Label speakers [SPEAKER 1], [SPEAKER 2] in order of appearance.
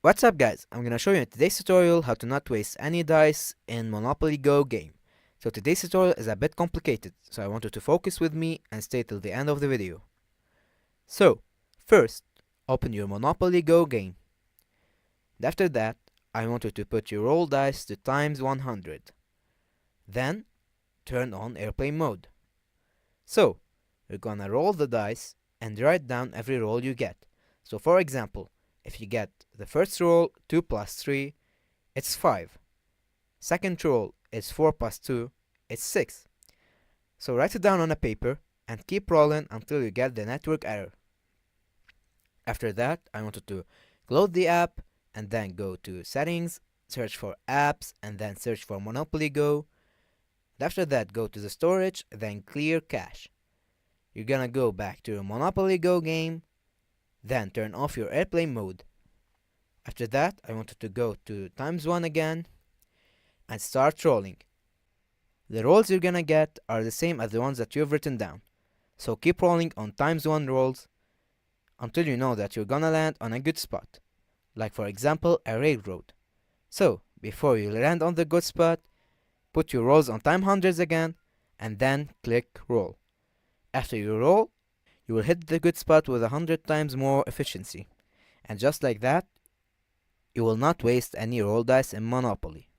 [SPEAKER 1] What's up guys, I'm gonna show you in today's tutorial how to not waste any dice in Monopoly Go game. So today's tutorial is a bit complicated, so I want you to focus with me and stay till the end of the video. So, first, open your Monopoly Go game. And after that, I want you to put your roll dice to times 100. Then, turn on airplane mode. So, you're gonna roll the dice and write down every roll you get. So for example, if you get the first roll 2 plus 3, it's 5. Second roll is 4 plus 2, it's 6. So write it down on a paper and keep rolling until you get the network error. After that, I want you to close the app and then go to settings, search for apps and then search for Monopoly Go. And after that, go to the storage, then clear cache. You're gonna go back to your Monopoly Go game, then turn off your airplane mode. After that, I want you to go to times 1 again and start rolling. The rolls you're gonna get are the same as the ones that you've written down. So keep rolling on times 1 rolls until you know that you're gonna land on a good spot. Like for example, a railroad. So, before you land on the good spot, put your rolls on time hundreds again and then click roll. After you roll, you will hit the good spot with 100 times more efficiency. And just like that, you will not waste any roll dice in Monopoly.